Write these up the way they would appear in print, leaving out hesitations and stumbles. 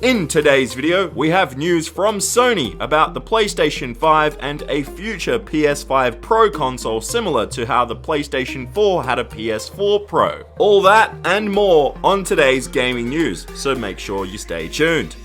In today's video, we have news from Sony about the PlayStation 5 and a future PS5 Pro console similar to how the PlayStation 4 had a PS4 Pro. All that and more on today's gaming news, so make sure you stay tuned.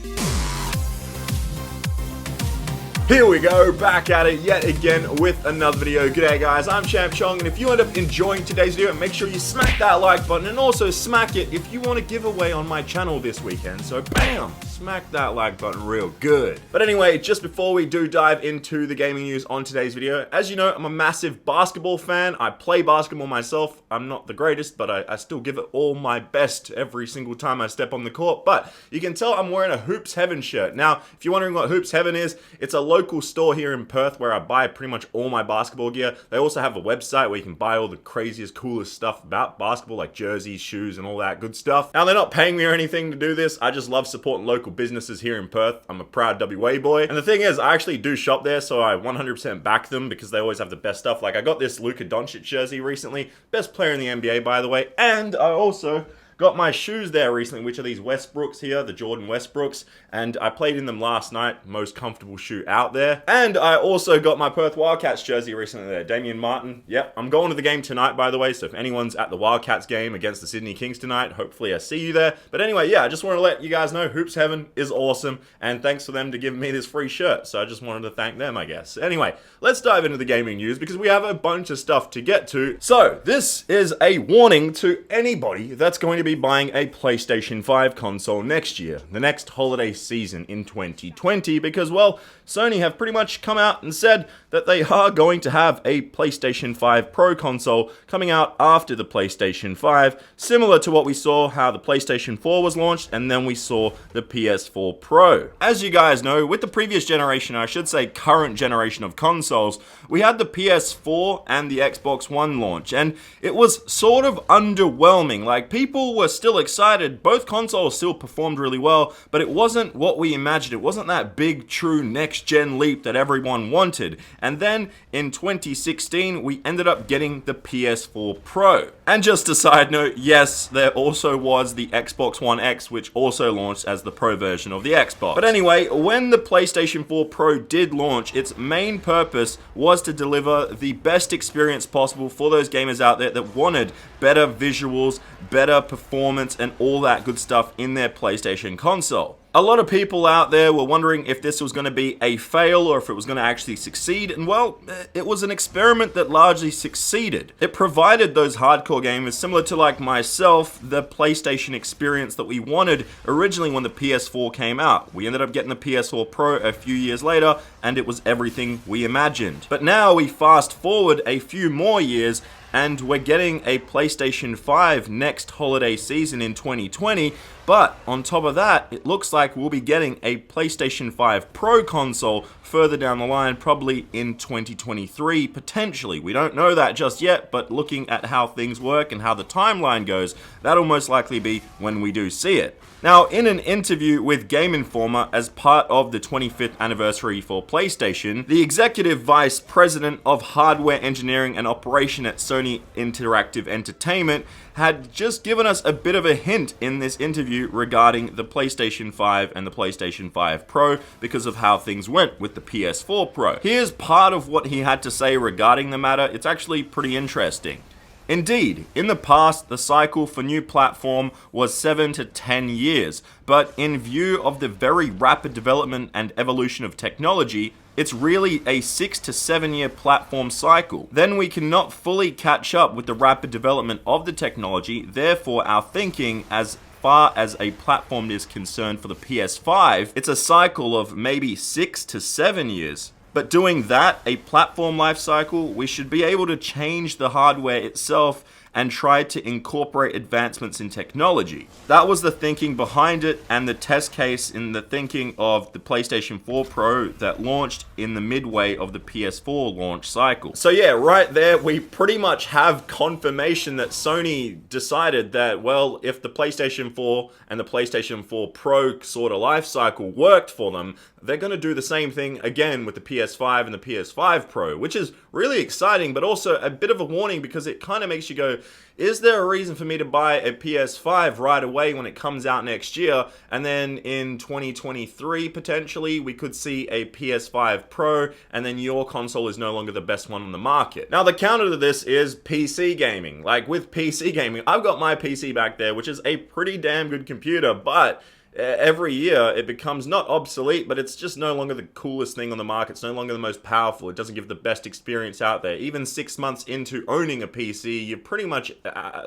Here we go, back at it yet again with another video. G'day guys, I'm Champ Chong, and if you end up enjoying today's video, make sure you smack that like button and also smack it if you want to give away on my channel this weekend. So bam, smack that like button real good. But anyway, just before we do dive into the gaming news on today's video, as you know, I'm a massive basketball fan. I play basketball myself. I'm not the greatest, but I still give it all my best every single time I step on the court. But you can tell I'm wearing a Hoops Heaven shirt. Now, if you're wondering what Hoops Heaven is, it's a local store here in Perth where I buy pretty much all my basketball gear. They also have a website where you can buy all the craziest, coolest stuff about basketball, like jerseys, shoes, and all that good stuff. Now, they're not paying me or anything to do this. I just love supporting local businesses here in Perth. I'm a proud WA boy. And the thing is, I actually do shop there, so I 100% back them because they always have the best stuff. Like, I got this Luka Doncic jersey recently. Best player in the NBA, by the way. And I also got my shoes there recently, which are these Westbrooks here, the Jordan Westbrooks, and I played in them last night. Most comfortable shoe out there. And I also got my Perth Wildcats jersey recently there, Damian Martin. Yep, I'm going to the game tonight, by the way, so if anyone's at the Wildcats game against the Sydney Kings tonight, hopefully I see you there. But anyway, yeah, I just want to let you guys know Hoops Heaven is awesome, and thanks for them to give me this free shirt, so I just wanted to thank them, I guess. Anyway, let's dive into the gaming news because we have a bunch of stuff to get to. So, this is a warning to anybody that's going to be buying a PlayStation 5 console next year, the next holiday season in 2020, because, well, Sony have pretty much come out and said that they are going to have a PlayStation 5 Pro console coming out after the PlayStation 5, similar to what we saw how the PlayStation 4 was launched, and then we saw the PS4 Pro. As you guys know, with the previous generation, I should say current generation of consoles, we had the PS4 and the Xbox One launch, and it was sort of underwhelming. Like, people were still excited, both consoles still performed really well, but it wasn't what we imagined. It wasn't that big, true next-gen leap that everyone wanted. And then, in 2016, we ended up getting the PS4 Pro. And just a side note, yes, there also was the Xbox One X, which also launched as the Pro version of the Xbox. But anyway, when the PlayStation 4 Pro did launch, its main purpose was to deliver the best experience possible for those gamers out there that wanted better visuals, better performance, and all that good stuff in their PlayStation console. A lot of people out there were wondering if this was going to be a fail or if it was going to actually succeed, and well, it was an experiment that largely succeeded. It provided those hardcore gamers, similar to like myself, the PlayStation experience that we wanted originally when the PS4 came out. We ended up getting the PS4 Pro a few years later, and it was everything we imagined. But now we fast forward a few more years, and we're getting a PlayStation 5 next holiday season in 2020, but on top of that, it looks like we'll be getting a PlayStation 5 Pro console further down the line, probably in 2023, potentially. We don't know that just yet, but looking at how things work and how the timeline goes, that'll most likely be when we do see it. Now, in an interview with Game Informer as part of the 25th anniversary for PlayStation, the Executive Vice President of Hardware Engineering and Operation at Sony Interactive Entertainment had just given us a bit of a hint in this interview regarding the PlayStation 5 and the PlayStation 5 Pro because of how things went with the PS4 Pro. Here's part of what he had to say regarding the matter. It's actually pretty interesting. Indeed, in the past, the cycle for new platform was 7 to 10 years, but in view of the very rapid development and evolution of technology, it's really a 6 to 7 year platform cycle. Then we cannot fully catch up with the rapid development of the technology, therefore our thinking as far as a platform is concerned for the PS5, it's a cycle of maybe 6 to 7 years. But doing that, a platform life cycle, we should be able to change the hardware itself and tried to incorporate advancements in technology. That was the thinking behind it and the test case in the thinking of the PlayStation 4 Pro that launched in the midway of the PS4 launch cycle. So yeah, right there, we pretty much have confirmation that Sony decided that, well, if the PlayStation 4 and the PlayStation 4 Pro sort of life cycle worked for them, they're going to do the same thing again with the PS5 and the PS5 Pro, which is really exciting, but also a bit of a warning because it kind of makes you go, is there a reason for me to buy a PS5 right away when it comes out next year, and then in 2023 potentially we could see a PS5 Pro, and then your console is no longer the best one on the market? Now the counter to this is PC gaming. Like with PC gaming, I've got my PC back there, which is a pretty damn good computer, but every year it becomes not obsolete, but it's just no longer the coolest thing on the market. It's no longer the most powerful. It doesn't give the best experience out there. Even 6 months into owning a PC, you pretty much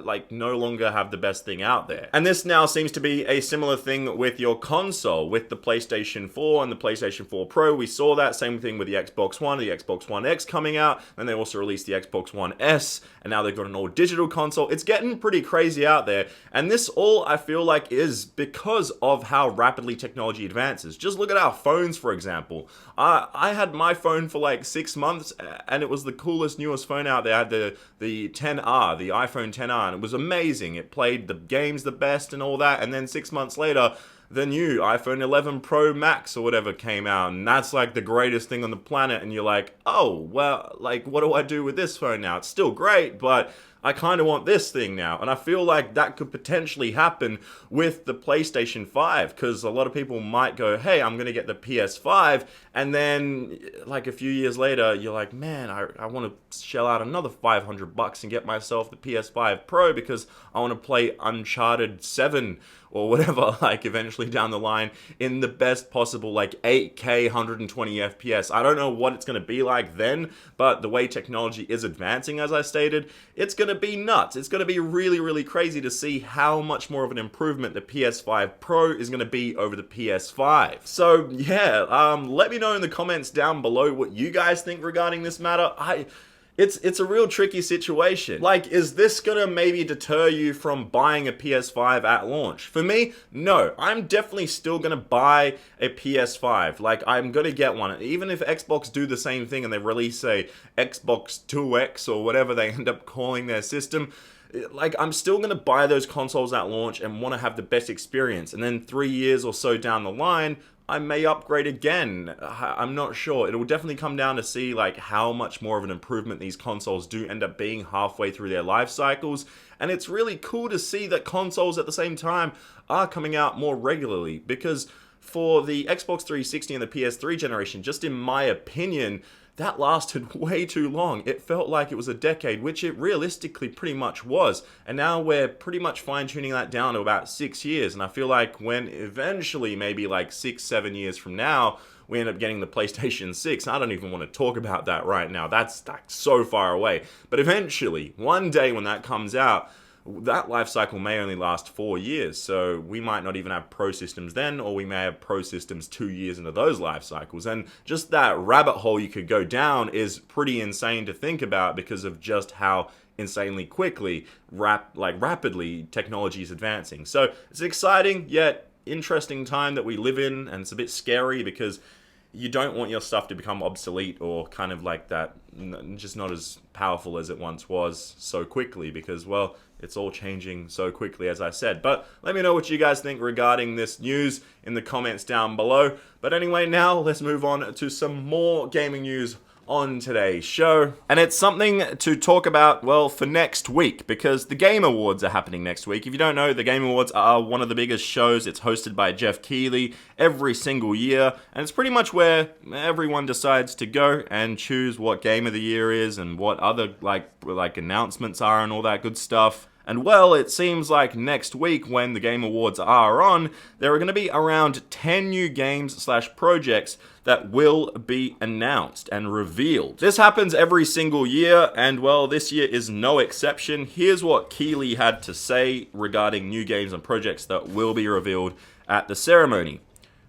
like no longer have the best thing out there. And this now seems to be a similar thing with your console. With the PlayStation 4 and the PlayStation 4 Pro, we saw that same thing with the Xbox One, the Xbox One X coming out, and they also released the Xbox One S, and now they've got an all digital console. It's getting pretty crazy out there, and this all I feel like is because of how rapidly technology advances. Just look at our phones, for example. I had my phone for like 6 months, and it was the coolest, newest phone out there. I had the 10R, the iPhone 10R, and it was amazing. It played the games the best and all that, and then 6 months later, the new iPhone 11 Pro Max or whatever came out, and that's like the greatest thing on the planet, and you're like, oh, well, like, what do I do with this phone now? It's still great, but I kind of want this thing now. And I feel like that could potentially happen with the PlayStation 5, because a lot of people might go, hey, I'm going to get the PS5, and then like a few years later, you're like, man, I want to shell out another $500 and get myself the PS5 Pro because I want to play Uncharted 7 or whatever, like eventually down the line in the best possible like 8K 120 FPS. I don't know what it's going to be like then, but the way technology is advancing, as I stated, it's going to be nuts. It's going to be really, really crazy to see how much more of an improvement the PS5 Pro is going to be over the PS5. So yeah, let me know in the comments down below what you guys think regarding this matter. It's a real tricky situation. Like, is this gonna maybe deter you from buying a PS5 at launch? For me, no. I'm definitely still gonna buy a PS5. Like, I'm gonna get one. Even if Xbox do the same thing and they release a Xbox 2X or whatever they end up calling their system, like, I'm still going to buy those consoles at launch and want to have the best experience. And then 3 years or so down the line, I may upgrade again. I'm not sure. It'll definitely come down to see like how much more of an improvement these consoles do end up being halfway through their life cycles. And it's really cool to see that consoles at the same time are coming out more regularly, because for the Xbox 360 and the PS3 generation, just in my opinion, that lasted way too long. It felt like it was a decade, which it realistically pretty much was. And now we're pretty much fine-tuning that down to about 6 years. And I feel like when eventually, maybe like 6-7 years from now, we end up getting the PlayStation 6. I don't even want to talk about that right now. That's like so far away. But eventually, one day when that comes out, that life cycle may only last 4 years, so we might not even have Pro systems then, or we may have Pro systems 2 years into those life cycles. And just that rabbit hole you could go down is pretty insane to think about, because of just how insanely quickly, rapidly technology is advancing. So it's an exciting yet interesting time that we live in, and it's a bit scary because you don't want your stuff to become obsolete or kind of like that, just not as powerful as it once was so quickly, because, well, it's all changing so quickly, as I said. But let me know what you guys think regarding this news in the comments down below. But anyway, now let's move on to some more gaming news on today's show. And it's something to talk about, well, for next week, because the Game Awards are happening next week. If you don't know, the Game Awards are one of the biggest shows. It's hosted by Jeff Keighley every single year, and it's pretty much where everyone decides to go and choose what Game of the Year is and what other like announcements are and all that good stuff. And well, it seems like next week when the Game Awards are on, there are going to be around 10 new games/projects that will be announced and revealed. This happens every single year, and well, this year is no exception. Here's what Keighley had to say regarding new games and projects that will be revealed at the ceremony.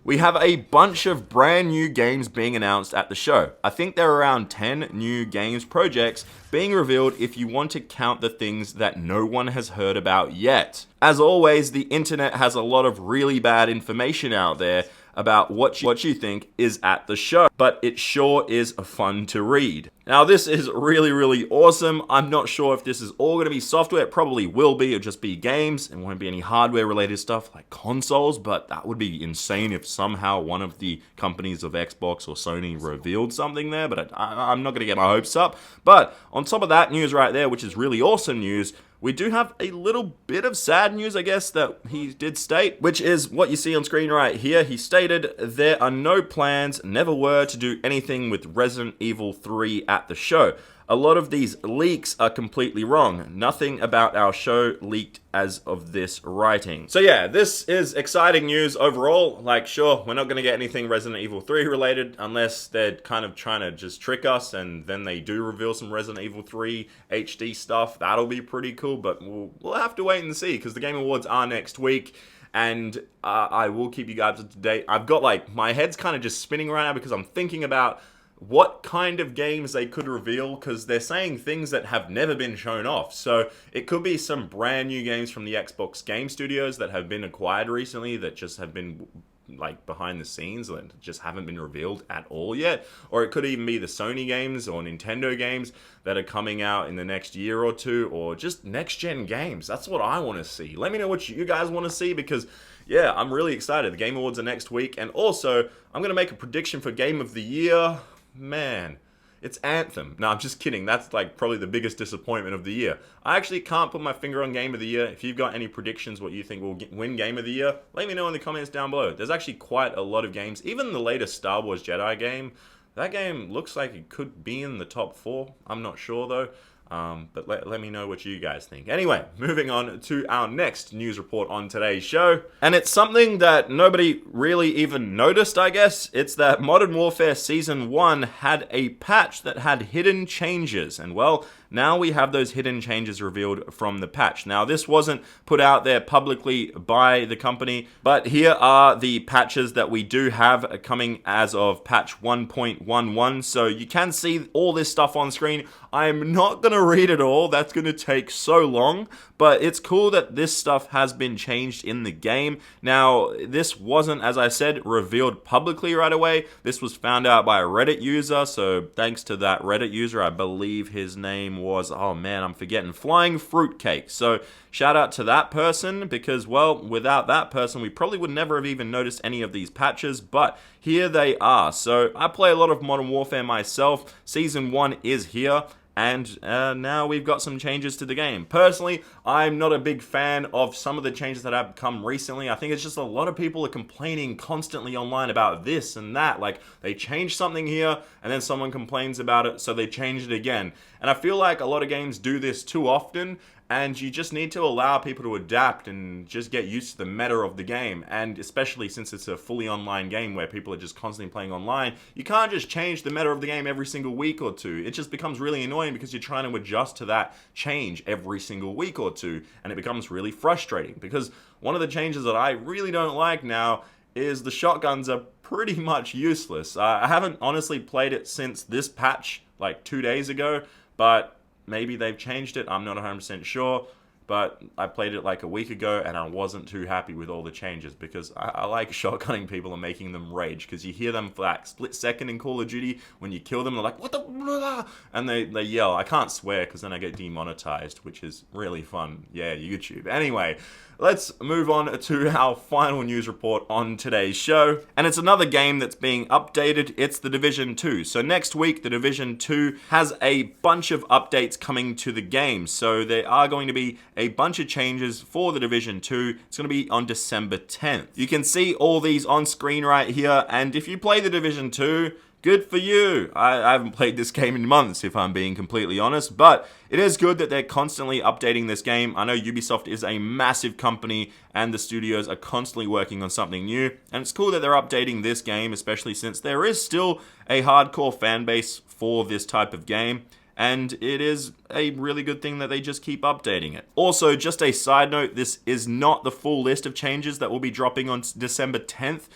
We have a bunch of brand new games being announced at the show. I think there are around 10 new games projects being revealed if you want to count the things that no one has heard about yet. As always, the internet has a lot of really bad information out there about what you think is at the show, but it sure is fun to read. Now, this is really, really awesome. I'm not sure if this is all going to be software. It probably will be. It'll just be games. It won't be any hardware-related stuff like consoles, but that would be insane if somehow one of the companies of Xbox or Sony revealed something there, but I'm not going to get my hopes up. But on top of that news right there, which is really awesome news, we do have a little bit of sad news, I guess, that he did state, which is what you see on screen right here. He stated, "There are no plans, never were, to do anything with Resident Evil 3 at the show. A lot of these leaks are completely wrong. Nothing about our show leaked as of this writing." So yeah, this is exciting news overall. Like, sure, we're not going to get anything Resident Evil 3 related unless they're kind of trying to just trick us and then they do reveal some Resident Evil 3 HD stuff. That'll be pretty cool, but we'll have to wait and see because the Game Awards are next week. And I will keep you guys up to date. I've got like, my head's kind of just spinning right now because I'm thinking about what kind of games they could reveal, because they're saying things that have never been shown off. So it could be some brand new games from the Xbox Game Studios that have been acquired recently that just have been like behind the scenes and just haven't been revealed at all yet. Or it could even be the Sony games or Nintendo games that are coming out in the next year or two, or just next gen games. That's what I want to see. Let me know what you guys want to see, because yeah, I'm really excited. The Game Awards are next week, and also I'm going to make a prediction for Game of the Year. Man, it's Anthem. No, I'm just kidding. That's like probably the biggest disappointment of the year. I actually can't put my finger on Game of the Year. If you've got any predictions what you think will win Game of the Year, let me know in the comments down below. There's actually quite a lot of games. Even the latest Star Wars Jedi game, that game looks like it could be in the top 4. I'm not sure though. But let me know what you guys think. Anyway, moving on to our next news report on today's show. And it's something that nobody really even noticed, I guess. It's that Modern Warfare Season 1 had a patch that had hidden changes. And well, now we have those hidden changes revealed from the patch. Now, this wasn't put out there publicly by the company, but here are the patches that we do have coming as of patch 1.11. So you can see all this stuff on screen. I'm not going to read it all. That's going to take so long, but it's cool that this stuff has been changed in the game. Now, this wasn't, as I said, revealed publicly right away. This was found out by a Reddit user, so thanks to that Reddit user. I believe his name was, oh man, I'm forgetting, Flying Fruitcake. So shout out to that person, because, well, without that person, we probably would never have even noticed any of these patches, but here they are. So I play a lot of Modern Warfare myself. Season 1 is here. And now we've got some changes to the game. Personally, I'm not a big fan of some of the changes that have come recently. I think it's just a lot of people are complaining constantly online about this and that. Like, they change something here, and then someone complains about it, so they change it again. And I feel like a lot of games do this too often, and you just need to allow people to adapt and just get used to the meta of the game. And especially since it's a fully online game where people are just constantly playing online, you can't just change the meta of the game every single week or two. It just becomes really annoying because you're trying to adjust to that change every single week or two, and it becomes really frustrating. Because one of the changes that I really don't like now is the shotguns are pretty much useless. I haven't honestly played it since this patch, like 2 days ago, but maybe they've changed it, I'm not 100% sure, but I played it like a week ago and I wasn't too happy with all the changes, because I like shotgunning people and making them rage, because you hear them for that split second in Call of Duty when you kill them, they're like, what the blah? And they yell. I can't swear because then I get demonetized, which is really fun. Yeah, YouTube. Anyway, let's move on to our final news report on today's show. And it's another game that's being updated. It's The Division 2. So next week, The Division 2 has a bunch of updates coming to the game. So there are going to be a bunch of changes for The Division 2. It's going to be on December 10th. You can see all these on screen right here. And if you play The Division 2, good for you. I haven't played this game in months, if I'm being completely honest, but it is good that they're constantly updating this game. I know Ubisoft is a massive company and the studios are constantly working on something new, and it's cool that they're updating this game, especially since there is still a hardcore fan base for this type of game. And it is a really good thing that they just keep updating it. Also, just a side note, this is not the full list of changes that will be dropping on December 10th.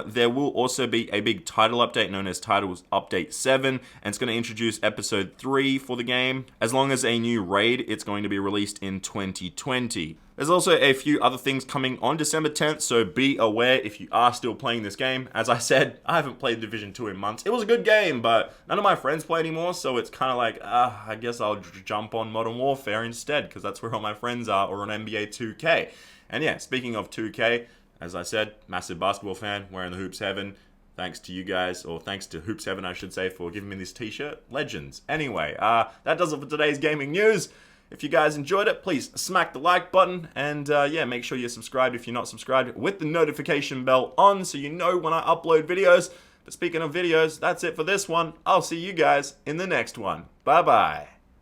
There will also be a big title update known as Titles Update 7, and it's going to introduce Episode 3 for the game. As long as a new raid, it's going to be released in 2020. There's also a few other things coming on December 10th, so be aware if you are still playing this game. As I said, I haven't played Division 2 in months. It was a good game, but none of my friends play anymore, so it's kind of like, I guess I'll jump on Modern Warfare instead, because that's where all my friends are, or on NBA 2K. And yeah, speaking of 2K, as I said, massive basketball fan, wearing the Hoops Heaven. Thanks to you guys, or thanks to Hoops Heaven, I should say, for giving me this t-shirt. Legends. Anyway, that does it for today's gaming news. If you guys enjoyed it, please smack the like button, and yeah, make sure you're subscribed if you're not subscribed, with the notification bell on so you know when I upload videos. But speaking of videos, that's it for this one. I'll see you guys in the next one. Bye-bye.